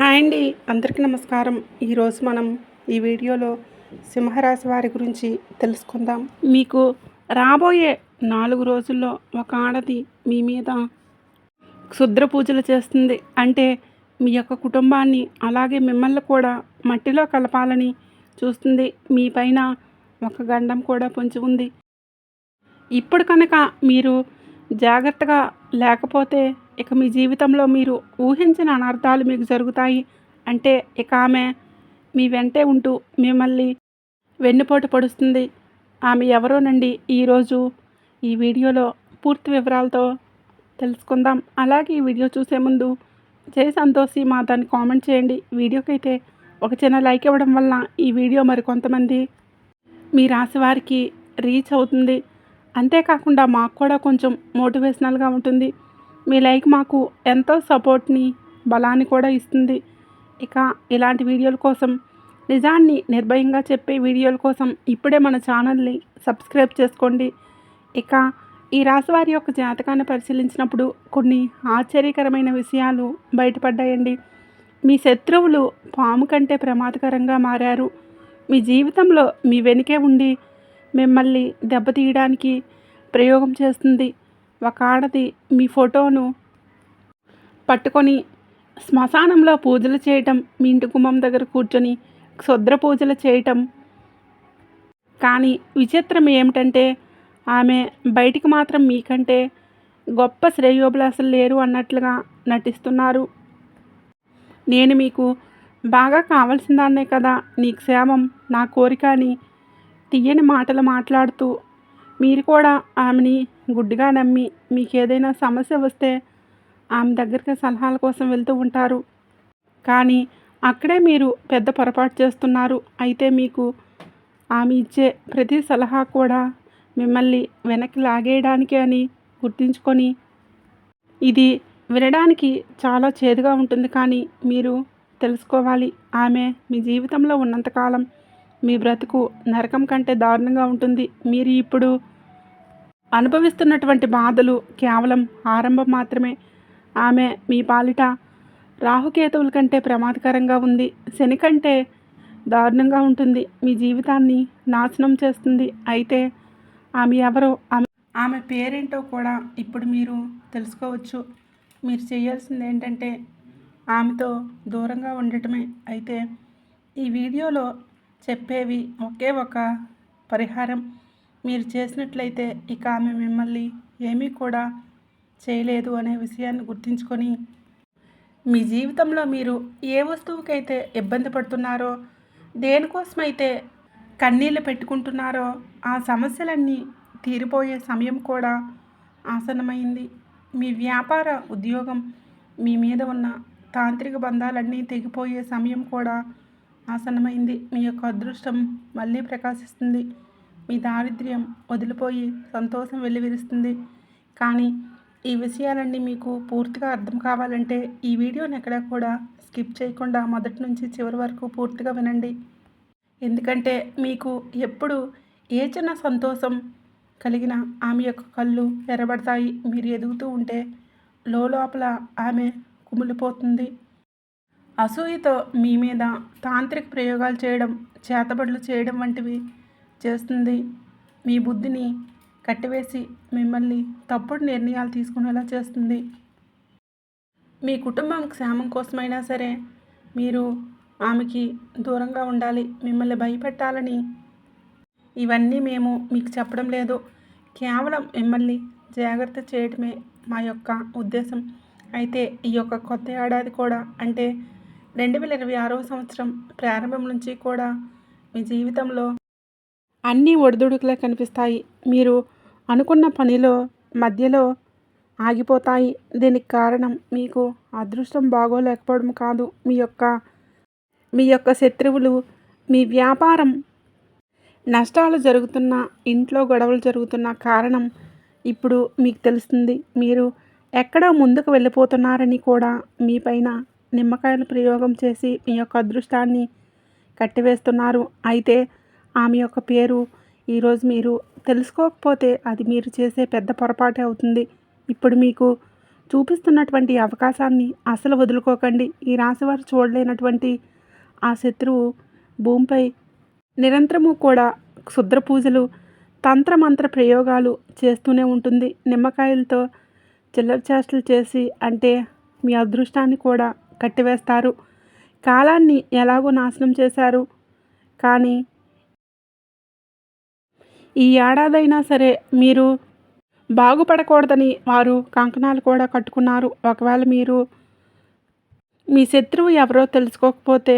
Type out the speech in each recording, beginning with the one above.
Hi అండి, అందరికీ నమస్కారం. ఈరోజు మనం ఈ వీడియోలో సింహరాశి వారి గురించి తెలుసుకుందాం. మీకు రాబోయే 4 రోజుల్లో ఒక ఆడది మీ మీద క్షుద్ర పూజలు చేస్తుంది. అంటే మీ యొక్క కుటుంబాన్ని అలాగే మిమ్మల్ని కూడా మట్టిలో కలపాలని చూస్తుంది. మీ పైన ఒక గండం కూడా పొంచి ఉంది. ఇప్పుడు కనుక మీరు జాగ్రత్తగా లేకపోతే ఇక మీ జీవితంలో మీరు ఊహించిన అనర్థాలు మీకు జరుగుతాయి. అంటే ఇక ఆమె మీ వెంటే ఉంటూ మిమ్మల్ని వెన్నుపోటు పొడుస్తుంది. ఆమె ఎవరోనండి ఈరోజు ఈ వీడియోలో పూర్తి వివరాలతో తెలుసుకుందాం. అలాగే ఈ వీడియో చూసే ముందు జై సంతోషి మాతాని కామెంట్ చేయండి. వీడియోకైతే ఒక చిన్న లైక్ ఇవ్వడం వల్ల ఈ వీడియో మరికొంతమంది మీ రాశి వారికి రీచ్ అవుతుంది. అంతేకాకుండా మాకు కూడా కొంచెం మోటివేషనల్గా ఉంటుంది. మీ లైక్ మాకు ఎంతో సపోర్ట్ని బలాన్ని కూడా ఇస్తుంది. ఇక ఇలాంటి వీడియోల కోసం, నిజాన్ని నిర్భయంగా చెప్పే వీడియోల కోసం ఇప్పుడే మన ఛానల్ని సబ్స్క్రైబ్ చేసుకోండి. ఇక ఈ రాశివారి యొక్క జాతకాన్ని పరిశీలించినప్పుడు కొన్ని ఆశ్చర్యకరమైన విషయాలు బయటపడ్డాయండి. మీ శత్రువులు పాము కంటే ప్రమాదకరంగా మారారు. మీ జీవితంలో మీ వెనుకే ఉండి మిమ్మల్ని దెబ్బతీయడానికి ప్రయోగం చేస్తుంది. ఒక ఆడది మీ ఫోటోను పట్టుకొని శ్మశానంలో పూజలు చేయటం, మీ ఇంటి గుమ్మం దగ్గర కూర్చొని క్షుద్ర పూజలు చేయటం. కానీ విచిత్రం ఏమిటంటే ఆమె బయటికి మాత్రం మీకంటే గొప్ప శ్రేయోభిలాషులు లేరు అన్నట్లుగా నటిస్తున్నారు. నేను మీకు బాగా కావాల్సిన దాన్నే కదా, నీ క్షేమం నా కోరిక అని తీయని మాటలు మాట్లాడుతూ మీరు కూడా ఆమెని గుడ్డిగా నమ్మి మీకు ఏదైనా సమస్య వస్తే ఆమె దగ్గరికి సలహాల కోసం వెళ్తూ ఉంటారు. కానీ అక్కడే మీరు పెద్ద పొరపాటు చేస్తున్నారు. అయితే మీకు ఆమె ఇచ్చే ప్రతి సలహా కూడా మిమ్మల్ని వెనక్కి లాగేయడానికి అని గుర్తుంచుకొని, ఇది వినడానికి చాలా చేదుగా ఉంటుంది, కానీ మీరు తెలుసుకోవాలి, ఆమె మీ జీవితంలో ఉన్నంతకాలం మీ బ్రతుకు నరకం కంటే దారుణంగా ఉంటుంది. మీరు ఇప్పుడు అనుభవిస్తున్నటువంటి బాధలు కేవలం ఆరంభం మాత్రమే. ఆమె మీ పాలిట రాహుకేతువుల కంటే ప్రమాదకరంగా ఉంది. శని కంటే దారుణంగా ఉంటుంది. మీ జీవితాన్ని నాశనం చేస్తుంది. అయితే ఆమె ఎవరో, ఆమె పేరేంటో కూడా ఇప్పుడు మీరు తెలుసుకోవచ్చు. మీరు చేయాల్సింది ఏంటంటే ఆమెతో దూరంగా ఉండటమే. అయితే ఈ వీడియోలో చెప్పేవి ఒకే ఒక పరిహారం. మీరు చేసినట్లయితే ఇక ఆమె మిమ్మల్ని ఏమీ కూడా చేయలేదు అనే విషయాన్ని గుర్తుంచుకొని, మీ జీవితంలో మీరు ఏ వస్తువుకైతే ఇబ్బంది పడుతున్నారో, దేనికోసమైతే కన్నీళ్ళు పెట్టుకుంటున్నారో ఆ సమస్యలన్నీ తీరిపోయే సమయం కూడా ఆసన్నమైంది. మీ వ్యాపార, ఉద్యోగం, మీ మీద ఉన్న తాంత్రిక బంధాలన్నీ తెగిపోయే సమయం కూడా ఆసన్నమైంది. మీ యొక్క అదృష్టం మళ్ళీ ప్రకాశిస్తుంది. మీ దారిద్ర్యం వదిలిపోయి సంతోషం వెల్లివిరుస్తుంది. కానీ ఈ విషయాలన్నీ మీకు పూర్తిగా అర్థం కావాలంటే ఈ వీడియోని ఎక్కడా కూడా స్కిప్ చేయకుండా మొదటి నుంచి చివరి వరకు పూర్తిగా వినండి. ఎందుకంటే మీకు ఎప్పుడు ఏ చిన్న సంతోషం కలిగిన ఆమె యొక్క కళ్ళు ఎర్రబడతాయి. మీరు ఎదుగుతూ ఉంటే లోపల ఆమె కుమిలిపోతుంది. అసూయతో మీ మీద తాంత్రిక ప్రయోగాలు చేయడం, చేతబడులు చేయడం వంటివి చేస్తుంది. మీ బుద్ధిని కట్టివేసి మిమ్మల్ని తప్పుడు నిర్ణయాలు తీసుకునేలా చేస్తుంది. మీ కుటుంబం క్షేమం కోసమైనా సరే మీరు ఆమెకి దూరంగా ఉండాలి. మిమ్మల్ని భయపెట్టాలని ఇవన్నీ మేము మీకు చెప్పడం లేదు. కేవలం మిమ్మల్ని జాగ్రత్త చేయడమే మా యొక్క ఉద్దేశం. అయితే ఈ యొక్క కొత్త ఏడాది కూడా, అంటే 2026వ సంవత్సరం ప్రారంభం నుంచి కూడా మీ జీవితంలో అన్నీ ఒడిదుడుకులే కనిపిస్తాయి. మీరు అనుకున్న పనిలో మధ్యలో ఆగిపోతాయి. దీనికి కారణం మీకు అదృష్టం బాగోలేకపోవడం కాదు, మీ యొక్క శత్రువులు. మీ వ్యాపారం నష్టాలు జరుగుతున్న, ఇంట్లో గొడవలు జరుగుతున్న కారణం ఇప్పుడు మీకు తెలుస్తుంది. మీరు ఎక్కడో ముందుకు వెళ్ళిపోతున్నారని కూడా మీ పైన నిమ్మకాయల ప్రయోగం చేసి మీ యొక్క అదృష్టాన్ని కట్టివేస్తున్నారు. అయితే ఆమె యొక్క పేరు ఈరోజు మీరు తెలుసుకోకపోతే అది మీరు చేసే పెద్ద పొరపాటే అవుతుంది. ఇప్పుడు మీకు చూపిస్తున్నటువంటి అవకాశాన్ని అస్సలు వదులుకోకండి. ఈ రాశివారు చూడలేనటువంటి ఆ శత్రువు భూమిపై నిరంతరము కూడా క్షుద్ర పూజలు, తంత్రమంత్ర ప్రయోగాలు చేస్తూనే ఉంటుంది. నిమ్మకాయలతో చిల్లర చేష్టలు చేసి అంటే మీ అదృష్టాన్ని కూడా కట్టివేస్తారు. కాలాన్ని ఎలాగో నాశనం చేశారు. కానీ ఈ ఏడాదైనా సరే మీరు బాగుపడకూడదని వారు కంకణాలు కూడా కట్టుకున్నారు. ఒకవేళ మీరు మీ శత్రువు ఎవరో తెలుసుకోకపోతే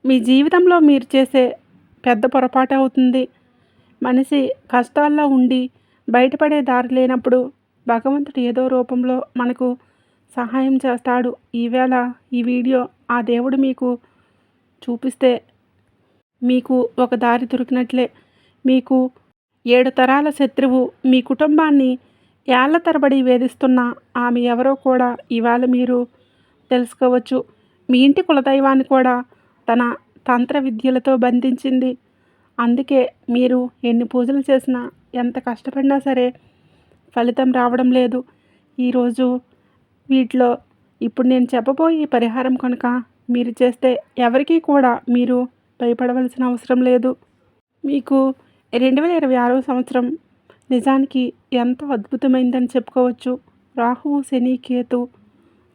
మీ జీవితంలో మీరు చేసే పెద్ద పొరపాటు అవుతుంది. మనిషి కష్టాల్లో ఉండి బయటపడే దారి లేనప్పుడు భగవంతుడు ఏదో రూపంలో మనకు సహాయం చేస్తాడు. ఈవేళ ఈ వీడియో ఆ దేవుడు మీకు చూపిస్తే మీకు ఒక దారి దొరికినట్లే. మీకు 7 తరాల శత్రువు మీ కుటుంబాన్ని ఏళ్ల తరబడి వేధిస్తున్న ఆమె ఎవరో కూడా ఇవాళ మీరు తెలుసుకోవచ్చు. మీ ఇంటి కులదైవాన్ని కూడా తన తంత్ర విద్యలతో బంధించింది. అందుకే మీరు ఎన్ని పూజలు చేసినా ఎంత కష్టపడినా సరే ఫలితం రావడం లేదు. ఈరోజు వీటిలో ఇప్పుడు నేను చెప్పబోయే పరిహారం కనుక మీరు చేస్తే ఎవరికీ కూడా మీరు భయపడవలసిన అవసరం లేదు. మీకు 2026వ సంవత్సరం నిజానికి ఎంతో అద్భుతమైందని చెప్పుకోవచ్చు. రాహువు, శని, కేతు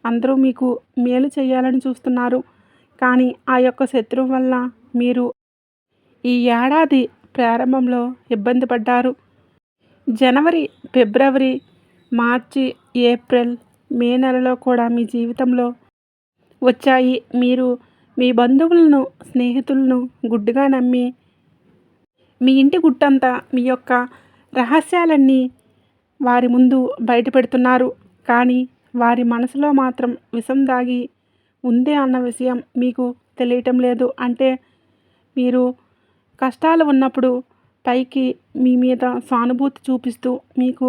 అందరూ మీకు మేలు చేయాలని చూస్తున్నారు. కానీ ఆ యొక్క శత్రువు వల్ల మీరు ఈ ఏడాది ప్రారంభంలో ఇబ్బంది పడ్డారు. జనవరి, ఫిబ్రవరి, మార్చి, ఏప్రిల్, మే నెలలో కూడా మీ జీవితంలో వచ్చాయి. మీరు మీ బంధువులను, స్నేహితులను గుడ్డిగా నమ్మి మీ ఇంటి గుట్టంతా మీ యొక్క రహస్యాలన్నీ వారి ముందు బయటపెడుతున్నారు. కానీ వారి మనసులో మాత్రం విషం దాగి ఉంది అన్న విషయం మీకు తెలియటం లేదు. అంటే మీరు కష్టాలు ఉన్నప్పుడు పైకి మీ మీద సానుభూతి చూపిస్తూ మీకు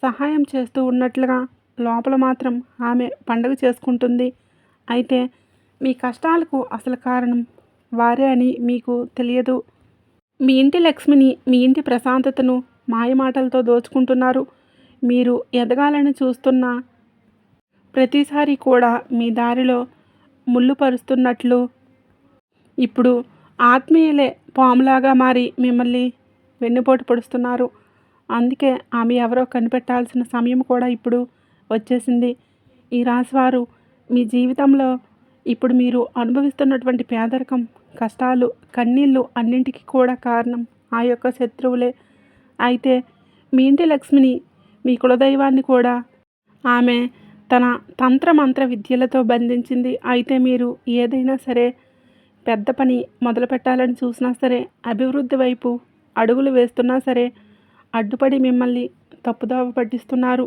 సహాయం చేస్తూ ఉన్నట్లుగా లోపల మాత్రం ఆమె పండుగ చేసుకుంటుంది. అయితే మీ కష్టాలకు అసలు కారణం వారే అని మీకు తెలియదు. మీ ఇంటి లక్ష్మిని, మీ ఇంటి ప్రశాంతతను మాయమాటలతో దోచుకుంటున్నారు. మీరు ఎదగాలని చూస్తున్న ప్రతిసారి కూడా మీ దారిలో ముళ్ళు పరుస్తున్నట్లు ఇప్పుడు ఆత్మీయులే పాములాగా మారి మిమ్మల్ని వెన్నుపోటు పొడుస్తున్నారు. అందుకే ఆమె ఎవరో కనిపెట్టాల్సిన సమయం కూడా ఇప్పుడు వచ్చేసింది. ఈ రాశివారు మీ జీవితంలో ఇప్పుడు మీరు అనుభవిస్తున్నటువంటి పేదరికం, కష్టాలు, కన్నీళ్ళు అన్నింటికీ కూడా కారణం ఆ యొక్క శత్రువులే. అయితే మీ ఇంటి లక్ష్మిని, మీ కులదైవాన్ని కూడా ఆమె తన తంత్రమంత్ర విద్యలతో బంధించింది. అయితే మీరు ఏదైనా సరే పెద్ద పని మొదలు పెట్టాలని చూసినా సరే, అభివృద్ధి వైపు అడుగులు వేస్తున్నా సరే అడ్డుపడి మిమ్మల్ని తప్పుదోవ పట్టిస్తున్నారు.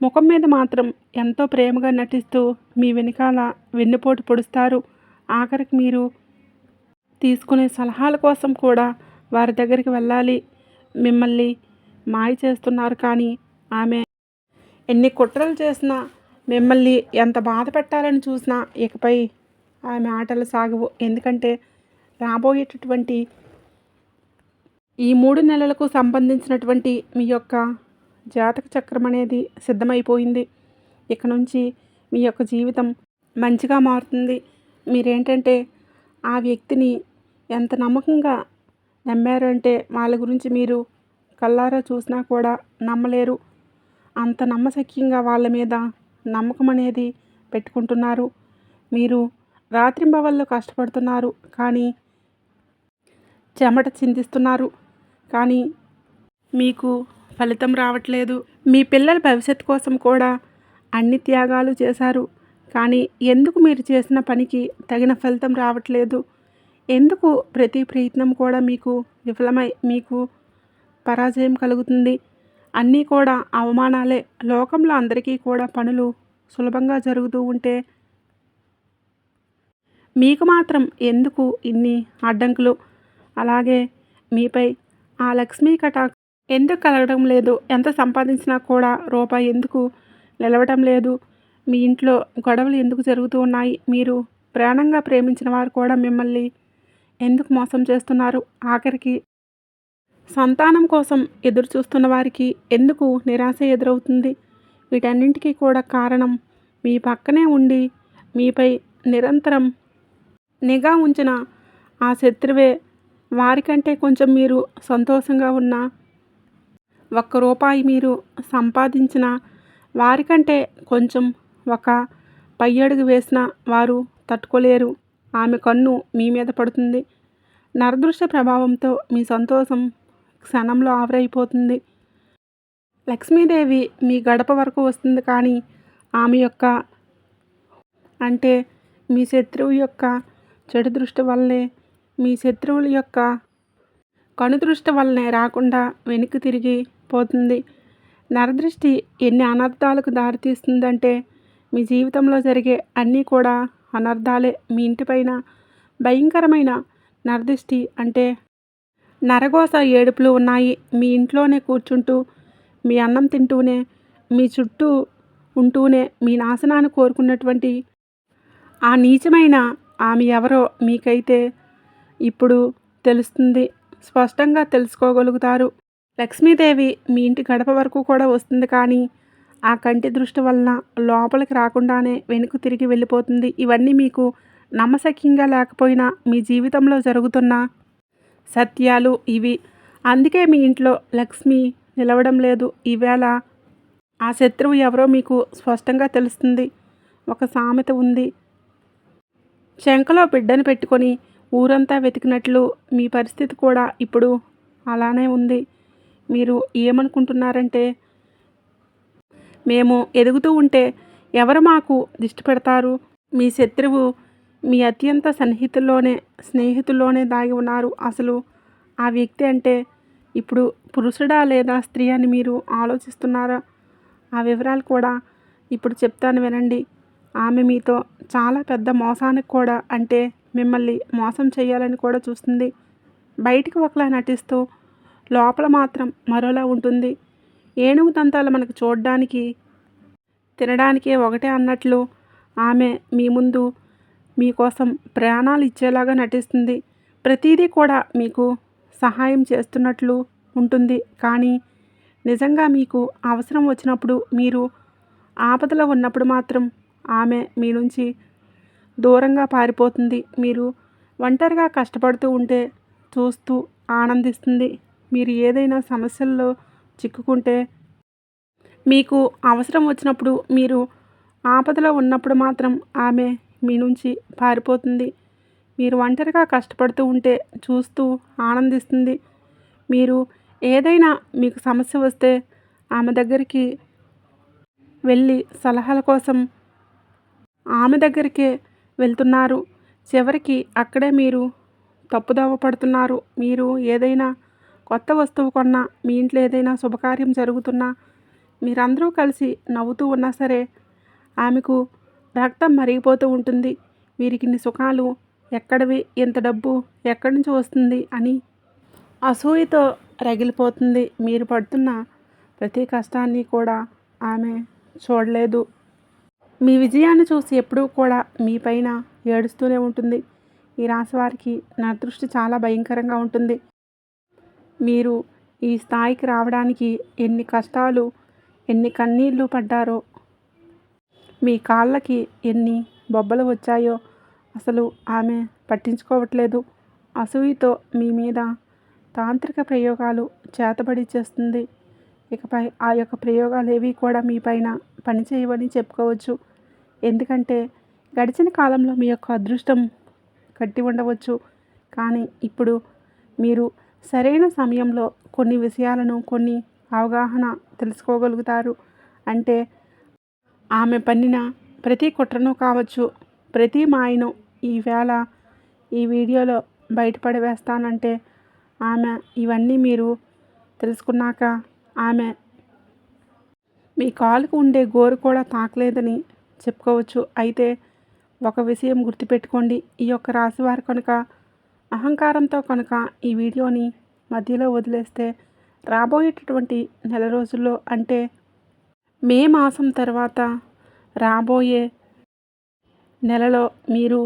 ముఖం మీద మాత్రం ఎంతో ప్రేమగా నటిస్తూ మీ వెనకాల వెన్నుపోటు పొడుస్తారు. ఆఖరికి మీరు తీసుకునే సలహాల కోసం కూడా వారి దగ్గరికి వెళ్ళాలి. మిమ్మల్ని మాయ చేస్తున్నారు. కానీ ఆమె ఎన్ని కుట్రలు చేసినా, మిమ్మల్ని ఎంత బాధ పెట్టాలని చూసినా ఇకపై ఆమె ఆటలు సాగవు. ఎందుకంటే రాబోయేటటువంటి ఈ 3 నెలలకు సంబంధించినటువంటి మీ యొక్క జాతక చక్రం అనేది సిద్ధమైపోయింది. ఇక నుంచి మీ యొక్క జీవితం మంచిగా మారుతుంది. మీరేంటంటే ఆ వ్యక్తిని ఎంత నమ్మకంగా నమ్మారు అంటే వాళ్ళ గురించి మీరు కళ్ళారా చూసినా కూడా నమ్మలేరు. అంత నమ్మశక్యంగా వాళ్ళ మీద నమ్మకం అనేది పెట్టుకుంటున్నారు. మీరు రాత్రింబవళ్ళు కష్టపడుతున్నారు. కానీ చెమట చిందిస్తున్నారు. కానీ మీకు ఫలితం రావట్లేదు. మీ పిల్లల భవిష్యత్తు కోసం కూడా అన్ని త్యాగాలు చేశారు. కానీ ఎందుకు మీరు చేసిన పనికి తగిన ఫలితం రావట్లేదు? ఎందుకు ప్రతి ప్రయత్నం కూడా మీకు విఫలమై మీకు పరాజయం కలుగుతుంది? అన్నీ కూడా అవమానాలే. లోకంలో అందరికీ కూడా పనులు సులభంగా జరుగుతూ ఉంటే మీకు మాత్రం ఎందుకు ఇన్ని అడ్డంకులు? అలాగే మీపై ఆ లక్ష్మీ కటాక్షం ఎందుకు కలగడం లేదు? ఎంత సంపాదించినా కూడా రూపాయి ఎందుకు నిలవటం లేదు? మీ ఇంట్లో గొడవలు ఎందుకు జరుగుతూ ఉన్నాయి? మీరు ప్రాణంగా ప్రేమించిన వారు కూడా మిమ్మల్ని ఎందుకు మోసం చేస్తున్నారు? ఆఖరికి సంతానం కోసం ఎదురు చూస్తున్న వారికి ఎందుకు నిరాశ ఎదురవుతుంది? వీటన్నింటికీ కూడా కారణం మీ పక్కనే ఉండి మీపై నిరంతరం నిఘా ఉంచిన ఆ శత్రువే. వారికంటే కొంచెం మీరు సంతోషంగా ఉన్న ₹1 మీరు సంపాదించిన వారికంటే కొంచెం ఒక పై అడుగు వేసిన వారు తట్టుకోలేరు. ఆమె కన్ను మీ మీద పడుతుంది. నరదృష్ట ప్రభావంతో మీ సంతోషం క్షణంలో ఆవిరైపోతుంది. లక్ష్మీదేవి మీ గడప వరకు వస్తుంది, కానీ ఆమె యొక్క అంటే మీ శత్రువు యొక్క చెడు దృష్టి వల్లనే, మీ శత్రువుల యొక్క కనుదృష్టి వల్లనే రాకుండా వెనక్కి తిరిగి పోతుంది. నరదృష్టి ఎన్ని అనర్థాలకు దారితీస్తుందంటే మీ జీవితంలో జరిగే అన్నీ కూడా అనర్థాలే. మీ ఇంటిపైన భయంకరమైన నరదృష్టి అంటే నరఘోష ఏడుపులు ఉన్నాయి. మీ ఇంట్లోనే కూర్చుంటూ, మీ అన్నం తింటూనే, మీ చుట్టూ ఉంటూనే మీ నాశనాన్ని కోరుకున్నటువంటి ఆ నీచమైన ఆమె ఎవరో మీకైతే ఇప్పుడు తెలుస్తుంది. స్పష్టంగా తెలుసుకోగలుగుతారు. లక్ష్మీదేవి మీ ఇంటి గడప వరకు కూడా వస్తుంది, కానీ ఆ కంటి దృష్టి వలన లోపలికి రాకుండానే వెనుక తిరిగి వెళ్ళిపోతుంది. ఇవన్నీ మీకు నమ్మశక్యంగా లేకపోయినా మీ జీవితంలో జరుగుతున్న సత్యాలు ఇవి. అందుకే మీ ఇంట్లో లక్ష్మి నిలవడం లేదు. ఈవేళ ఆ శత్రువు ఎవరో మీకు స్పష్టంగా తెలుస్తుంది. ఒక సామెత ఉంది, చెంకలో బిడ్డను పెట్టుకొని ఊరంతా వెతికినట్లు మీ పరిస్థితి కూడా ఇప్పుడు అలానే ఉంది. మీరు ఏమనుకుంటున్నారంటే, మేము ఎదుగుతూ ఉంటే ఎవరు మాకు దిష్టి పెడతారు? మీ శత్రువు మీ అత్యంత స్నేహితుల్లోనే దాగి ఉన్నారు. అసలు ఆ వ్యక్తి అంటే ఇప్పుడు పురుషుడా లేదా స్త్రీ అని మీరు ఆలోచిస్తున్నారా? ఆ వివరాలు కూడా ఇప్పుడు చెప్తాను వినండి. ఆమె మీతో చాలా పెద్ద మోసానికి కూడా, అంటే మిమ్మల్ని మోసం చేయాలని కూడా చూస్తుంది. బయటికి ఒకలా నటిస్తూ లోపల మాత్రం మరోలా ఉంటుంది. ఏనుగు దంతాలు మనకు చూడడానికి తినడానికే ఒకటే అన్నట్లు ఆమె మీ ముందు మీకోసం ప్రాణాలు ఇచ్చేలాగా నటిస్తుంది. ప్రతిదీ కూడా మీకు సహాయం చేస్తున్నట్లు ఉంటుంది, కానీ నిజంగా మీకు అవసరం వచ్చినప్పుడు, మీరు ఆపదలో ఉన్నప్పుడు మాత్రం ఆమె మీ నుంచి దూరంగా పారిపోతుంది. మీరు ఒంటరిగా కష్టపడుతూ ఉంటే చూస్తూ ఆనందిస్తుంది. మీరు ఏదైనా సమస్యల్లో చిక్కుకుంటే, మీకు అవసరం వచ్చినప్పుడు, మీరు ఆపదలో ఉన్నప్పుడు మాత్రం ఆమె మీ నుంచి పారిపోతుంది. మీరు ఒంటరిగా కష్టపడుతూ ఉంటే చూస్తూ ఆనందిస్తుంది. మీరు ఏదైనా మీకు సమస్య వస్తే ఆమె దగ్గరికి వెళ్ళి సలహాల కోసం ఆమె దగ్గరికే వెళ్తున్నారు. చివరికి అక్కడే మీరు తప్పుదోవ పడుతున్నారు. మీరు ఏదైనా కొత్త వస్తువు కొన్నా, మీ ఇంట్లో ఏదైనా శుభకార్యం జరుగుతున్నా, మీరందరూ కలిసి నవ్వుతూ ఉన్నా సరే ఆమెకు రక్తం మరిగిపోతూ ఉంటుంది. వీరికిన్ని సుఖాలు ఎక్కడివి, ఇంత డబ్బు ఎక్కడి నుంచి వస్తుంది అని అసూయతో రగిలిపోతుంది. మీరు పడుతున్న ప్రతి కష్టాన్ని కూడా ఆమె చూడలేదు. మీ విజయాన్ని చూసి ఎప్పుడూ కూడా మీ పైన ఏడుస్తూనే ఉంటుంది. ఈ రాశి వారికి నా దృష్టి చాలా భయంకరంగా ఉంటుంది. మీరు ఈ స్థాయికి రావడానికి ఎన్ని కష్టాలు, ఎన్ని కన్నీళ్లు పడ్డారో, మీ కాళ్ళకి ఎన్ని బొబ్బలు వచ్చాయో అసలు ఆమె పట్టించుకోవట్లేదు. అసూయతో మీ మీద తాంత్రిక ప్రయోగాలు చేతబడి చేస్తుంది. ఇకపై ఆ యొక్క ప్రయోగాలు ఏవి కూడా మీ పైన పనిచేయవని చెప్పుకోవచ్చు. ఎందుకంటే గడిచిన కాలంలో మీ యొక్క అదృష్టం కట్టి ఉండవచ్చు, కానీ ఇప్పుడు మీరు సరైన సమయంలో కొన్ని విషయాలను, కొన్ని అవగాహన తెలుసుకోగలుగుతారు. అంటే ఆమె పన్నిన ప్రతి కుట్రను కావచ్చు, ప్రతి మాయను ఈవేళ ఈ వీడియోలో బయటపడవేస్తానంటే ఆమె ఇవన్నీ మీరు తెలుసుకున్నాక ఆమె మీ కాలుకు ఉండే గోరు కూడా తాకలేదని చెప్పుకోవచ్చు. అయితే ఒక విషయం గుర్తుపెట్టుకోండి, ఈ యొక్క రాశివారు కనుక అహంకారంతో కనుక ఈ వీడియోని మధ్యలో వదిలేస్తే రాబోయేటటువంటి నెల రోజుల్లో, అంటే మే మాసం తర్వాత రాబోయే నెలలో మీరు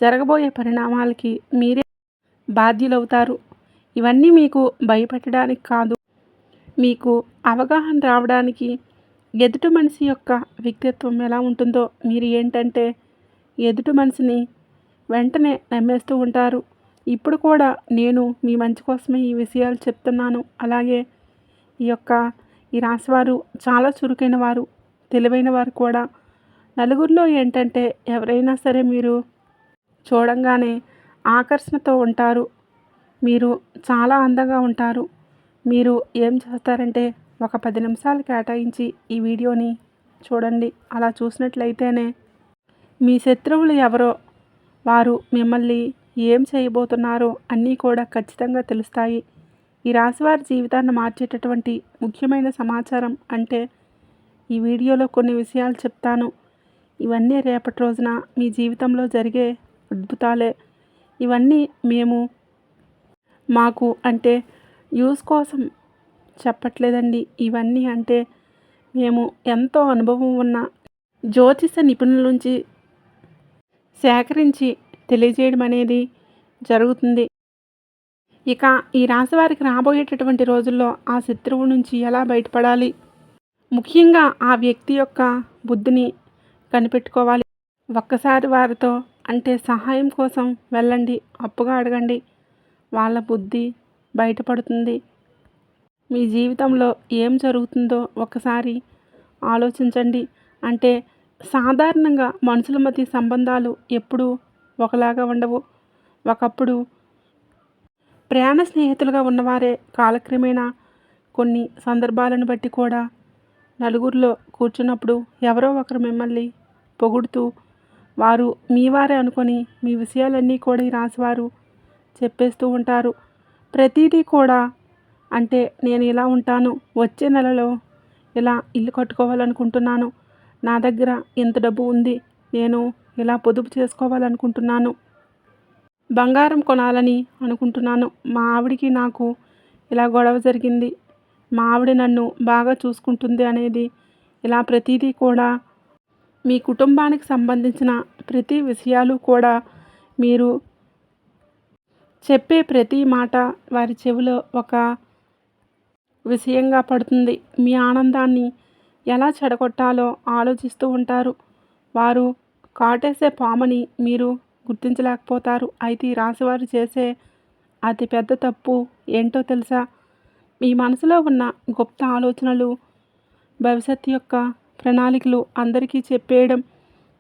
జరగబోయే పరిణామాలకి మీరే బాధ్యులవుతారు. ఇవన్నీ మీకు భయపెట్టడానికి కాదు, మీకు అవగాహన రావడానికి, ఎదుటి మనిషి యొక్క వ్యక్తిత్వం ఎలా ఉంటుందో మీరు ఏంటంటే ఎదుటి మనిషిని వెంటనే నమ్మేస్తూ ఉంటారు. ఇప్పుడు కూడా నేను మీ మంచి కోసమే ఈ విషయాలు చెప్తున్నాను. అలాగే ఈ యొక్క ఈ రాశివారు చాలా చురుకైన వారు, తెలివైన వారు కూడా. నలుగురిలో ఏంటంటే ఎవరైనా సరే మీరు చూడంగానే ఆకర్షణతో ఉంటారు. మీరు చాలా అందంగా ఉంటారు. మీరు ఏం చేస్తారంటే ఒక 10 నిమిషాలు కేటాయించి ఈ వీడియోని చూడండి. అలా చూసినట్లయితేనే మీ శత్రువులు ఎవరో, వారు మిమ్మల్ని ఏం చేయబోతున్నారో అన్నీ కూడా ఖచ్చితంగా తెలుస్తాయి. ఈ రాశివారి జీవితాన్ని మార్చేటటువంటి ముఖ్యమైన సమాచారం అంటే ఈ వీడియోలో కొన్ని విషయాలు చెప్తాను. ఇవన్నీ రేపటి రోజున మీ జీవితంలో జరిగే అద్భుతాలే. ఇవన్నీ మాకు అంటే యూస్ కోసం చెప్పట్లేదండి. ఇవన్నీ అంటే మేము ఎంతో అనుభవం ఉన్న జ్యోతిష నిపుణుల నుంచి సేకరించి తెలియజేయడం అనేది జరుగుతుంది. ఇక ఈ రాశి వారికి రాబోయేటటువంటి రోజుల్లో ఆ శత్రువు నుంచి ఎలా బయటపడాలి, ముఖ్యంగా ఆ వ్యక్తి యొక్క బుద్ధిని కనిపెట్టుకోవాలి. ఒక్కసారి వారితో అంటే సహాయం కోసం వెళ్ళండి, అప్పుగా అడగండి. వాళ్ళ బుద్ధి బయటపడుతుంది. మీ జీవితంలో ఏం జరుగుతుందో ఒకసారి ఆలోచించండి. అంటే సాధారణంగా మనుషుల మధ్య సంబంధాలు ఎప్పుడూ ఒకలాగా ఉండవు. ఒకప్పుడు ప్రయాణ స్నేహితులుగా ఉన్నవారే కాలక్రమేణా కొన్ని సందర్భాలను బట్టి కూడా నలుగురిలో కూర్చున్నప్పుడు ఎవరో ఒకరు మిమ్మల్ని పొగుడుతూ వారు మీ వారే అనుకొని మీ విషయాలన్నీ కూడా ఈ రాశివారు చెప్పేస్తూ ఉంటారు. ప్రతిదీ కూడా అంటే నేను ఇలా ఉంటాను, వచ్చే నెలలో ఇలా ఇల్లు కట్టుకోవాలనుకుంటున్నాను, నా దగ్గర ఇంత డబ్బు ఉంది, నేను ఇలా పొదుపు చేసుకోవాలనుకుంటున్నాను, బంగారం కొనాలని అనుకుంటున్నాను, మా ఆవిడికి నాకు ఇలా గొడవ జరిగింది, మా ఆవిడ నన్ను బాగా చూసుకుంటుంది అనేది ఇలా ప్రతిదీ కూడా మీ కుటుంబానికి సంబంధించిన ప్రతి విషయాలు కూడా మీరు చెప్పే ప్రతి మాట వారి చెవిలో ఒక విషయంగా పడుతుంది. మీ ఆనందాన్ని ఎలా చెడగొట్టాలో ఆలోచిస్తూ ఉంటారు. వారు కాటేసే పాముని మీరు గుర్తించలేకపోతారు. అయితే ఈ రాశివారు చేసే అతి పెద్ద తప్పు ఏంటో తెలుసా? మీ మనసులో ఉన్న గుప్త ఆలోచనలు, భవిష్యత్తు యొక్క ప్రణాళికలు అందరికీ చెప్పేయడం.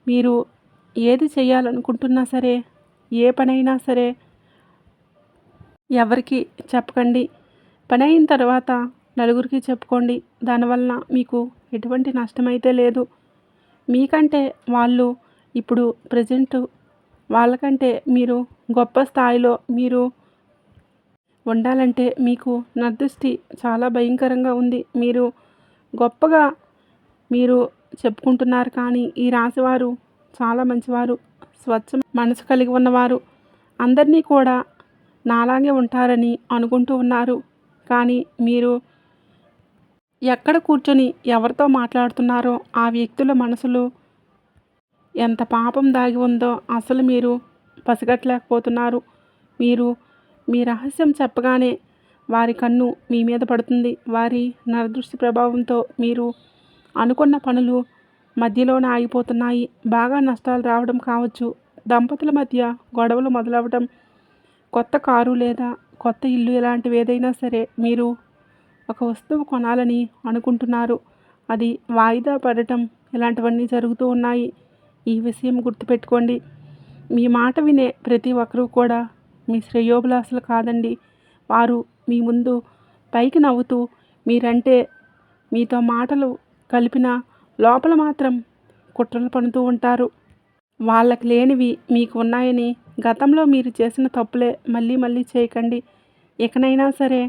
మీరు ఏది చేయాలనుకుంటున్నా సరే, ఏ పనైనా సరే ఎవరికి చెప్పకండి. పని అయిన తర్వాత నలుగురికి చెప్పుకోండి. దానివల్ల మీకు ఎటువంటి నష్టమైతే లేదు. మీకంటే వాళ్ళు ఇప్పుడు ప్రజెంట్ వాళ్ళకంటే మీరు గొప్ప స్థాయిలో మీరు ఉండాలంటే మీకు నరదృష్టి చాలా భయంకరంగా ఉంది. మీరు గొప్పగా మీరు చెప్పుకుంటున్నారు, కానీ ఈ రాశివారు చాలా మంచివారు, స్వచ్ఛ మనసు కలిగి ఉన్నవారు, అందరినీ కూడా నాలాగే ఉంటారని అనుకుంటూ ఉన్నారు. కానీ మీరు ఎక్కడ కూర్చొని ఎవరితో మాట్లాడుతున్నారో ఆ వ్యక్తుల మనసులో ఎంత పాపం దాగి ఉందో అసలు మీరు పసిగట్టలేకపోతున్నారు. మీరు మీ రహస్యం చెప్పగానే వారి కన్ను మీ మీద పడుతుంది. వారి నరదృష్టి ప్రభావంతో మీరు అనుకున్న పనులు మధ్యలోనే ఆగిపోతున్నాయి. బాగా నష్టాలు రావడం కావచ్చు, దంపతుల మధ్య గొడవలు మొదలవడం, కొత్త కారు లేదా కొత్త ఇల్లు ఇలాంటివి ఏదైనా సరే మీరు ఒక వస్తువు కొనాలని అనుకుంటున్నారు, అది వాయిదా పడటం ఇలాంటివన్నీ జరుగుతూ ఉన్నాయి. ఈ విషయం గుర్తుపెట్టుకోండి. మీ మాట వినే ప్రతి ఒక్కరూ కూడా మీ శ్రేయోభిలాషులు కాదండి. వారు మీ ముందు పైకి నవ్వుతూ మీరంటే మీతో మాటలు కలిపిన లోపల మాత్రం కుట్రలు పడుతూ ఉంటారు. వాళ్ళకి లేనివి మీకు ఉన్నాయని, గతంలో మీరు చేసిన తప్పులే మళ్ళీ మళ్ళీ చేయకండి. ఇకనైనా సరే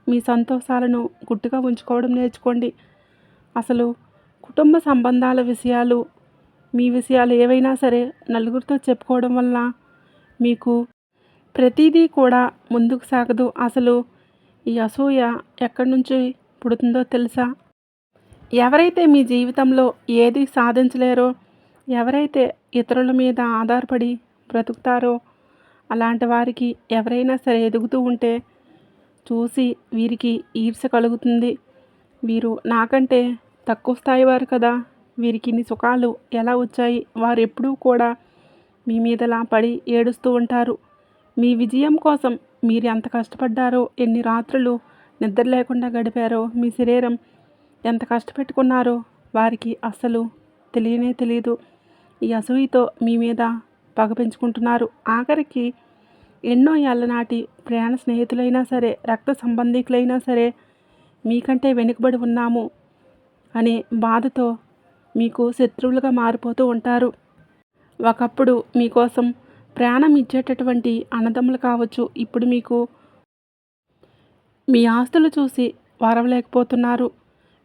మీ సంతోషాలను గుట్టుగా ఉంచుకోవడం నేర్చుకోండి. అసలు కుటుంబ సంబంధాల విషయాలు, మీ విషయాలు ఏవైనా సరే నలుగురితో చెప్పుకోవడం వల్ల మీకు ప్రతిదీ కూడా ముందుకు సాగదు. అసలు ఈ అసూయ ఎక్కడి నుంచి పుడుతుందో తెలుసా? ఎవరైతే మీ జీవితంలో ఏది సాధించలేరో, ఎవరైతే ఇతరుల మీద ఆధారపడి బ్రతుకుతారో అలాంటి వారికి ఎవరైనా సరే ఎదుగుతూ ఉంటే చూసి వీరికి ఈర్ష్య కలుగుతుంది. వీరు నాకంటే తక్కువ స్థాయి వారు కదా, వీరికి ఇన్ని సుఖాలు ఎలా వచ్చాయి? వారు ఎప్పుడూ కూడా మీ మీదలా పడి ఏడుస్తూ ఉంటారు. మీ విజయం కోసం మీరు ఎంత కష్టపడ్డారో, ఎన్ని రాత్రులు నిద్ర లేకుండా గడిపారో, మీ శరీరం ఎంత కష్టపెట్టుకున్నారో వారికి అస్సలు తెలియనే తెలియదు. ఈ అసూయతో మీ మీద పగ పెంచుకుంటున్నారు. ఆఖరికి ఎన్నో ఏళ్ళ నాటి ప్రయాణ స్నేహితులైనా సరే, రక్త సంబంధికులైనా సరే మీకంటే వెనుకబడి ఉన్నాము అనే బాధతో మీకు శత్రువులుగా మారిపోతూ ఉంటారు. ఒకప్పుడు మీకోసం ప్రాణం ఇచ్చేటటువంటి అన్నదమ్ములు కావచ్చు, ఇప్పుడు మీకు మీ ఆస్తులు చూసి వారవలేకపోతున్నారు.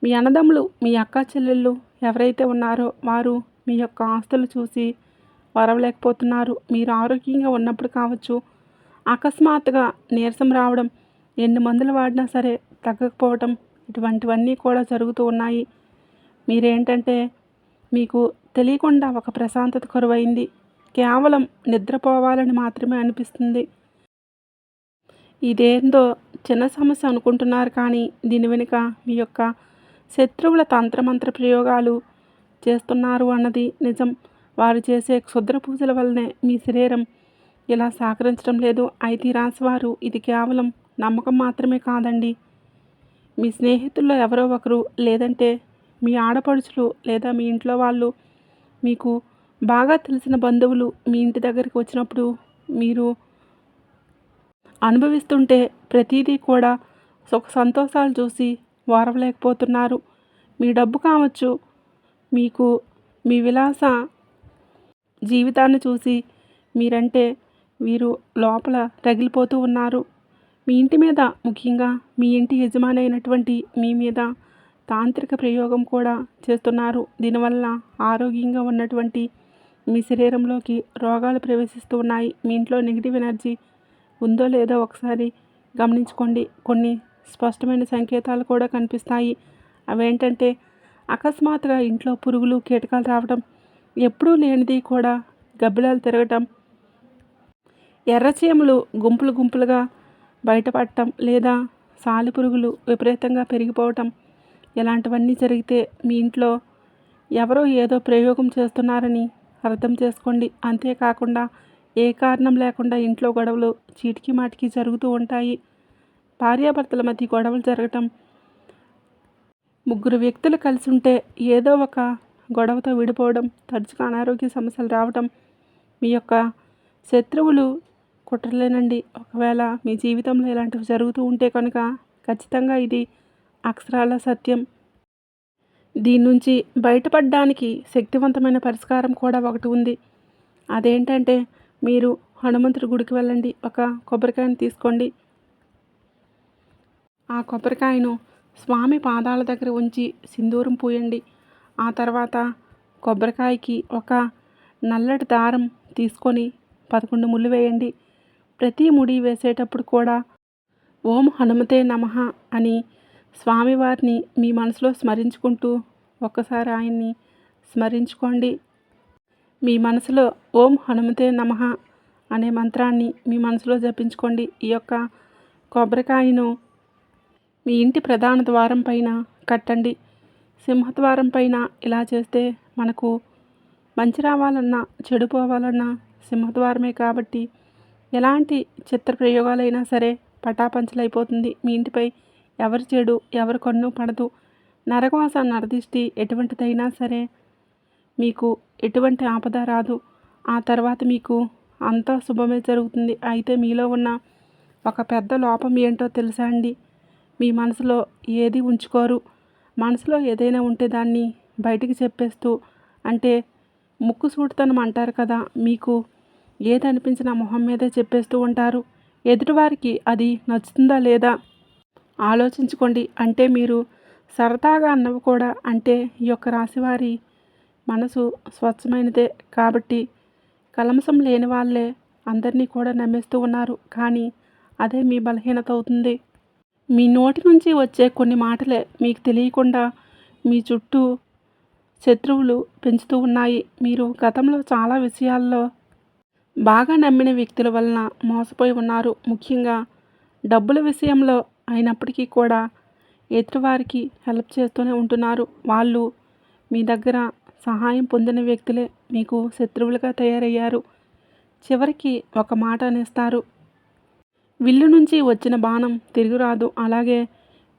మీ అన్నదమ్ములు, మీ అక్క చెల్లెళ్ళు ఎవరైతే ఉన్నారో వారు మీ యొక్క ఆస్తులు చూసి వారవలేకపోతున్నారు. మీరు ఆరోగ్యంగా ఉన్నప్పుడు కావచ్చు, అకస్మాత్తుగా నీరసం రావడం, ఎన్ని మందులు వాడినా సరే తగ్గకపోవటం, ఇటువంటివన్నీ కూడా జరుగుతూ ఉన్నాయి. మీరేంటంటే మీకు తెలియకుండా ఒక ప్రశాంతత కరువైంది. కేవలం నిద్రపోవాలని మాత్రమే అనిపిస్తుంది. ఇదేందో చిన్న సమస్య అనుకుంటున్నారు, కానీ దీని వెనుక మీ యొక్క శత్రువుల తంత్రమంత్ర ప్రయోగాలు చేస్తున్నారు అన్నది నిజం. వారు చేసే క్షుద్ర పూజల వల్లనే మీ శరీరం ఇలా సహకరించడం లేదు. అయితే ఈ రాశి వారు ఇది కేవలం నమ్మకం మాత్రమే కాదండి. మీ స్నేహితుల్లో ఎవరో ఒకరు, లేదంటే మీ ఆడపడుచులు, లేదా మీ ఇంట్లో వాళ్ళు, మీకు బాగా తెలిసిన బంధువులు మీ ఇంటి దగ్గరికి వచ్చినప్పుడు మీరు అనుభవిస్తుంటే ప్రతిదీ కూడా సుఖ సంతోషాలు చూసి ఓర్వలేకపోతున్నారు. మీ డబ్బు కావచ్చు, మీకు మీ విలాస జీవితాన్ని చూసి మీరంటే వీరు లోపల రగిలిపోతూ ఉన్నారు. మీ ఇంటి మీద, ముఖ్యంగా మీ ఇంటి యజమాని అయినటువంటి మీ మీద తాంత్రిక ప్రయోగం కూడా చేస్తున్నారు. దీనివల్ల ఆరోగ్యంగా ఉన్నటువంటి మీ శరీరంలోకి రోగాలు ప్రవేశిస్తూ ఉన్నాయి. మీ ఇంట్లో నెగిటివ్ ఎనర్జీ ఉందో లేదో ఒకసారి గమనించుకోండి. కొన్ని స్పష్టమైన సంకేతాలు కూడా కనిపిస్తాయి. అవేంటంటే అకస్మాత్తుగా ఇంట్లో పురుగులు, కీటకాలు రావడం, ఎప్పుడూ లేనిది కూడా గబ్బిలాలు తిరగటం, ఎర్రచీమలు గుంపులు గుంపులుగా బయటపడటం, లేదా సాలెపురుగులు విపరీతంగా పెరిగిపోవటం, ఇలాంటివన్నీ జరిగితే మీ ఇంట్లో ఎవరో ఏదో ప్రయోగం చేస్తున్నారని అర్థం చేసుకోండి. అంతేకాకుండా ఏ కారణం లేకుండా ఇంట్లో గొడవలు చీటికి మాటికి జరుగుతూ ఉంటాయి. భార్యాభర్తల మధ్య గొడవలు జరగటం, ముగ్గురు వ్యక్తులు కలిసి ఉంటే ఏదో ఒక గొడవతో విడిపోవడం, తరచుగా అనారోగ్య సమస్యలు రావటం మీ యొక్క శత్రువులు కుట్రలేనండి. ఒకవేళ మీ జీవితంలో ఇలాంటివి జరుగుతూ ఉంటే కనుక ఖచ్చితంగా ఇది అక్షరాల సత్యం. దీని నుంచి బయటపడడానికి శక్తివంతమైన పరిష్కారం కూడా ఒకటి ఉంది. అదేంటంటే మీరు హనుమంతుడి గుడికి వెళ్ళండి. ఒక కొబ్బరికాయను తీసుకోండి. ఆ కొబ్బరికాయను స్వామి పాదాల దగ్గర ఉంచి సింధూరం పూయండి. ఆ తర్వాత కొబ్బరికాయకి ఒక నల్లటి దారం తీసుకొని 11 ముళ్ళు వేయండి. ప్రతి ముడి వేసేటప్పుడు కూడా ఓం హనుమతే నమః అని స్వామివారిని మీ మనసులో స్మరించుకుంటూ ఒక్కసారి ఆయన్ని స్మరించుకోండి. మీ మనసులో ఓం హనుమతే నమః అనే మంత్రాన్ని మీ మనసులో జపించుకోండి. ఈ యొక్క కొబ్బరికాయను మీ ఇంటి ప్రధాన ద్వారం పైన కట్టండి. సింహద్వారం పైన ఇలా చేస్తే మనకు మంచి రావాలన్నా, చెడు పోవాలన్నా సింహద్వారమే కాబట్టి ఎలాంటి చిత్ర ప్రయోగాలైనా సరే పటాపంచలైపోతుంది. మీ ఇంటిపై ఎవరి చెడు, ఎవరి కన్ను పడదు. నరకోస, నరదిష్టి ఎటువంటిదైనా సరే మీకు ఎటువంటి ఆపద రాదు. ఆ తర్వాత మీకు అంతా శుభమే జరుగుతుంది. అయితే మీలో ఉన్న ఒక పెద్ద లోపం ఏంటో తెలుసా అండి? మీ మనసులో ఏది ఉంచుకోరు. మనసులో ఏదైనా ఉంటే దాన్ని బయటికి చెప్పేస్తూ, అంటే ముక్కు సూటితనం అంటారు కదా, మీకు ఏది అనిపించినా మొహం మీదే చెప్పేస్తూ ఉంటారు. ఎదుటివారికి అది నచ్చుతుందా లేదా ఆలోచించుకోండి. అంటే మీరు సరదాగా అన్నవి కూడా, అంటే ఈ యొక్క రాశివారి మనసు స్వచ్ఛమైనదే కాబట్టి కల్మషం లేని వాళ్ళే అందరినీ కూడా నమ్మేస్తూ ఉన్నారు. కానీ అదే మీ బలహీనత అవుతుంది. మీ నోటి నుంచి వచ్చే కొన్ని మాటలే మీకు తెలియకుండా మీ చుట్టూ శత్రువులు పెంచుతూ ఉన్నాయి. మీరు గతంలో చాలా విషయాల్లో బాగా నమ్మిన వ్యక్తుల వలన మోసపోయి ఉన్నారు. ముఖ్యంగా డబ్బుల విషయంలో అయినప్పటికీ కూడా ఎదుటివారికి హెల్ప్ చేస్తూనే ఉంటున్నారు. వాళ్ళు మీ దగ్గర సహాయం పొందిన వ్యక్తులే మీకు శత్రువులుగా తయారయ్యారు. చివరికి ఒక మాట అనేస్తారు. విల్లు నుంచి వచ్చిన బాణం తిరిగిరాదు. అలాగే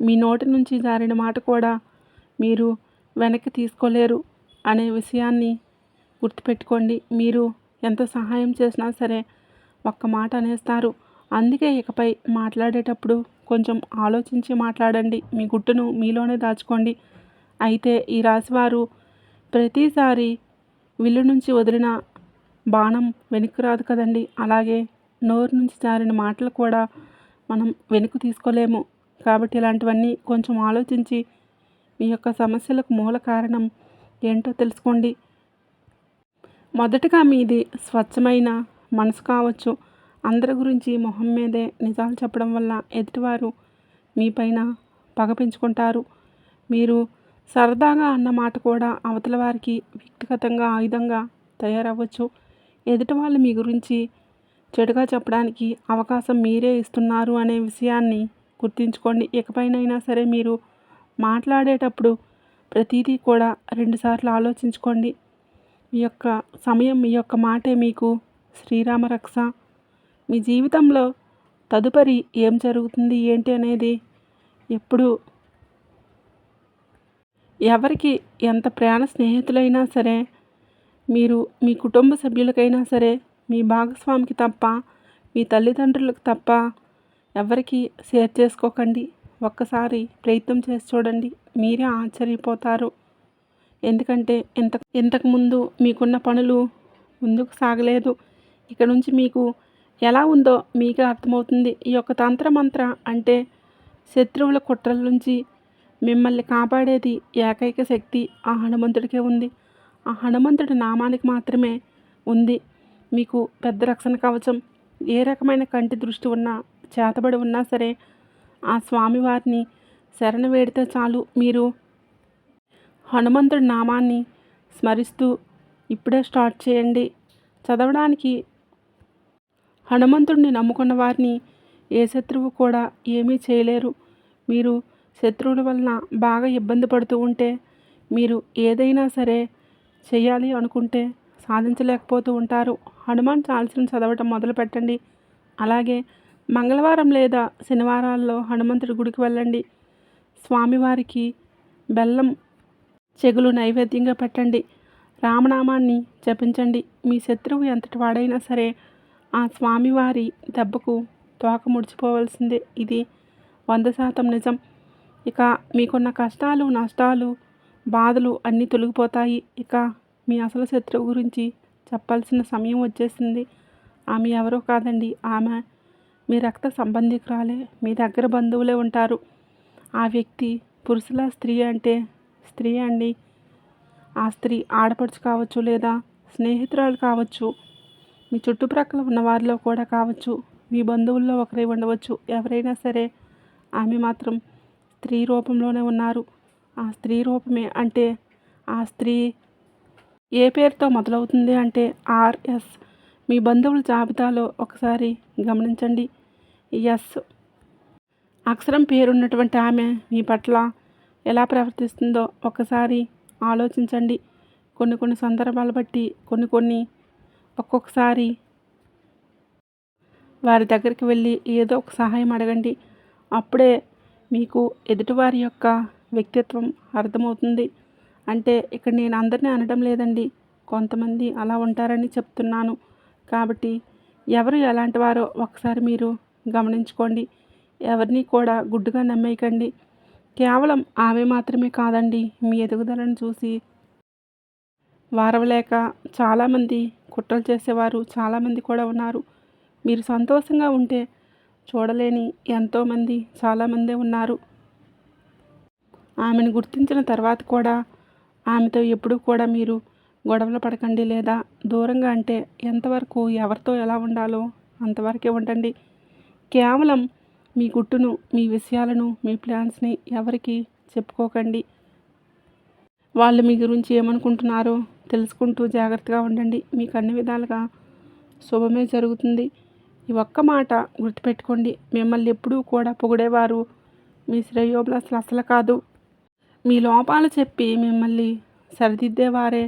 మీ నోటి నుంచి జారిన మాట కూడా మీరు వెనక్కి తీసుకోలేరు అనే విషయాన్ని గుర్తుపెట్టుకోండి. మీరు ఎంత సహాయం చేసినా సరే ఒక్క మాట అనేస్తారు. అందుకే ఇకపై మాట్లాడేటప్పుడు కొంచెం ఆలోచించి మాట్లాడండి. మీ గుట్టును మీలోనే దాచుకోండి. అయితే ఈ రాశివారు ప్రతిసారి విల్లు నుంచి వదిలిన బాణం వెనక్కి రాదు కదండి. అలాగే నోరు నుంచి జారిన మాటలు కూడా మనం వెనక్కి తీసుకోలేము. కాబట్టి ఇలాంటివన్నీ కొంచెం ఆలోచించి మీ యొక్క సమస్యలకు మూల కారణం ఏంటో తెలుసుకోండి. మొదటగా మీది స్వచ్ఛమైన మనసు కావచ్చు. అందరి గురించి మొహం మీదే నిజాలు చెప్పడం వల్ల ఎదుటివారు మీపైన పగ పెంచుకుంటారు. మీరు సరదాగా అన్న మాట కూడా అవతల వారికి వ్యక్తిగతంగా ఆయుధంగా తయారవ్వచ్చు. ఎదుటి వాళ్ళు మీ గురించి చెడుగా చెప్పడానికి అవకాశం మీరే ఇస్తున్నారు అనే విషయాన్ని గుర్తుంచుకోండి. ఇకపైనైనా సరే మీరు మాట్లాడేటప్పుడు ప్రతిదీ కూడా 2 సార్లు ఆలోచించుకోండి. మీ యొక్క సమయం, మీ యొక్క మాటే మీకు శ్రీరామ రక్ష. మీ జీవితంలో తదుపరి ఏం జరుగుతుంది ఏంటి అనేది ఎప్పుడు ఎవరికి ఎంత ప్రాణ స్నేహితులైనా సరే, మీరు మీ కుటుంబ సభ్యులకైనా సరే, మీ భాగస్వామికి తప్ప, మీ తల్లిదండ్రులకు తప్ప ఎవరికి షేర్ చేసుకోకండి. ఒక్కసారి ప్రయత్నం చేసి చూడండి. మీరే ఆశ్చర్యపోతారు. ఎందుకంటే ఇంతకుముందు మీకున్న పనులు ముందుకు సాగలేదు. ఇక నుంచి మీకు ఎలా ఉందో మీకే అర్థమవుతుంది. ఈ యొక్క తంత్రమంత్ర అంటే శత్రువుల కుట్రల నుంచి మిమ్మల్ని కాపాడేది ఏకైక శక్తి ఆ హనుమంతుడికే ఉంది. ఆ హనుమంతుడి నామానికి మాత్రమే ఉంది మీకు పెద్ద రక్షణ కవచం. ఏ రకమైన కంటి దృష్టి ఉన్నా, చేతబడి ఉన్నా సరే ఆ స్వామివారిని శరణ వేడితే చాలు. మీరు హనుమంతుడి నామాన్ని స్మరిస్తూ ఇప్పుడే స్టార్ట్ చేయండి. చదవడానికి హనుమంతుడిని నమ్ముకున్న వారిని ఏ శత్రువు కూడా ఏమీ చేయలేరు. మీరు శత్రువుల వలన బాగా ఇబ్బంది పడుతూ ఉంటే, మీరు ఏదైనా సరే చేయాలి అనుకుంటే సాధించలేకపోతూ ఉంటారు. హనుమాన్ చాలీసాను చదవటం మొదలు పెట్టండి. అలాగే మంగళవారం లేదా శనివారాల్లో హనుమంతుడి గుడికి వెళ్ళండి. స్వామివారికి బెల్లం చెగులు నైవేద్యంగా పెట్టండి. రామనామాన్ని జపించండి. మీ శత్రువు ఎంతటి వాడైనా సరే ఆ స్వామివారి దెబ్బకు తోక ముడిచిపోవలసిందే. ఇది 100% నిజం. ఇక మీకున్న కష్టాలు, నష్టాలు, బాధలు అన్నీ తొలగిపోతాయి. ఇక మీ అసలు శత్రువు గురించి చెప్పాల్సిన సమయం వచ్చేసింది. ఆమె ఎవరో కాదండి. ఆమె మీ రక్త సంబంధికురాలే, మీ దగ్గర బంధువులే ఉంటారు. ఆ వ్యక్తి పురుషుల, స్త్రీ అంటే స్త్రీ అండి. ఆ స్త్రీ ఆడపడుచు కావచ్చు, లేదా స్నేహితురాలు కావచ్చు, మీ చుట్టుప్రక్కల ఉన్న వారిలో కూడా కావచ్చు, మీ బంధువుల్లో ఒకరై ఉండవచ్చు. ఎవరైనా సరే ఆమె మాత్రం స్త్రీ రూపంలోనే ఉన్నారు. ఆ స్త్రీ రూపమే అంటే ఆ స్త్రీ ఏ పేరుతో మొదలవుతుంది అంటే ఆర్ఎస్. మీ బంధువుల జాబితాలో ఒకసారి గమనించండి. ఎస్ అక్షరం పేరున్నటువంటి ఆమె మీ పట్ల ఎలా ప్రవర్తిస్తుందో ఒకసారి ఆలోచించండి. కొన్ని సందర్భాలు బట్టి ఒక్కొక్కసారి వారి దగ్గరికి వెళ్ళి ఏదో ఒక సహాయం అడగండి. అప్పుడే మీకు ఎదుటివారి యొక్క వ్యక్తిత్వం అర్థమవుతుంది. అంటే ఇక్కడ నేను అందరినీ అనడం లేదండి, కొంతమంది అలా ఉంటారని చెప్తున్నాను. కాబట్టి ఎవరు ఎలాంటి వారో ఒకసారి మీరు గమనించుకోండి. ఎవరిని కూడా గుడ్డుగా నమ్మేయకండి. కేవలం ఆమె మాత్రమే కాదండి, మీ ఎదుగుదలను చూసి వారవలేక చాలామంది కుట్రలు చేసేవారు చాలామంది కూడా ఉన్నారు. మీరు సంతోషంగా ఉంటే చూడలేని ఎంతోమంది చాలామందే ఉన్నారు. ఆమెను గుర్తించిన తర్వాత కూడా ఆమెతో ఎప్పుడూ కూడా మీరు గొడవలు పడకండి, లేదా దూరంగా అంటే ఎంతవరకు ఎవరితో ఎలా ఉండాలో అంతవరకే ఉండండి. కేవలం మీ గుట్టును, మీ విషయాలను, మీ ప్లాన్స్ని ఎవరికి చెప్పుకోకండి. వాళ్ళు మీ గురించి ఏమనుకుంటున్నారో తెలుసుకుంటూ జాగ్రత్తగా ఉండండి. మీకు అన్ని విధాలుగా శుభమే జరుగుతుంది. ఈ ఒక్క మాట గుర్తుపెట్టుకోండి. మిమ్మల్ని ఎప్పుడూ కూడా పొగిడేవారు మీ శ్రేయోభిలాషులు అసలు కాదు. మీ లోపాలు చెప్పి మిమ్మల్ని సరిదిద్దేవారే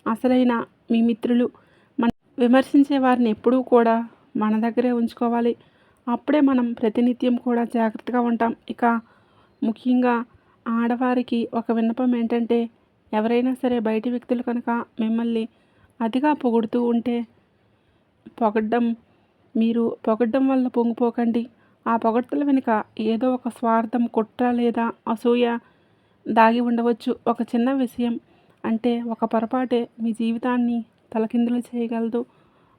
అసలైన మీ మిత్రులు. విమర్శించే వారిని ఎప్పుడూ కూడా మన దగ్గరే ఉంచుకోవాలి. అప్పుడే మనం ప్రతినిత్యం కూడా జాగ్రత్తగా ఉంటాం. ఇక ముఖ్యంగా ఆడవారికి ఒక విన్నపం ఏంటంటే, ఎవరైనా సరే బయటి వ్యక్తులు కనుక మిమ్మల్ని అతిగా పొగుడుతూ ఉంటే మీరు పొగడ్డం వల్ల పొంగిపోకండి. ఆ పొగడ్తల వెనుక ఏదో ఒక స్వార్థం, కుట్ర లేదా అసూయ దాగి ఉండవచ్చు. ఒక చిన్న విషయం అంటే ఒక పొరపాటే మీ జీవితాన్ని తలకిందులు చేయగలదు.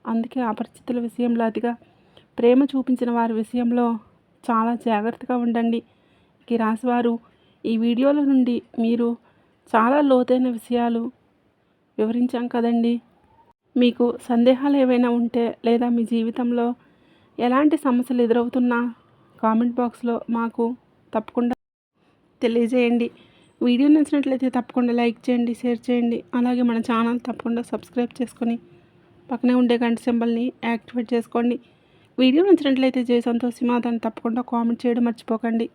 అందుకే అపరిచితుల విషయంలో అతిగా ప్రేమ చూపించిన వారి విషయంలో చాలా జాగ్రత్తగా ఉండండి. ఈ రాశివారు ఈ వీడియోల నుండి మీరు చాలా లోతైన విషయాలు వివరించాం కదండి. మీకు సందేహాలు ఏవైనా ఉంటే లేదా మీ జీవితంలో ఎలాంటి సమస్యలు ఎదురవుతున్నా కామెంట్ బాక్స్లో మాకు తప్పకుండా తెలియజేయండి. వీడియో నచ్చినట్లయితే తప్పకుండా లైక్ చేయండి, షేర్ చేయండి. అలాగే మన ఛానల్ తప్పకుండా సబ్స్క్రైబ్ చేసుకొని పక్కనే ఉండే గంట సింబల్ని యాక్టివేట్ చేసుకోండి. వీడియో నచ్చినట్లయితే జై సంతోష్ మాతని తప్పకుండా కామెంట్ చేయడం మర్చిపోకండి.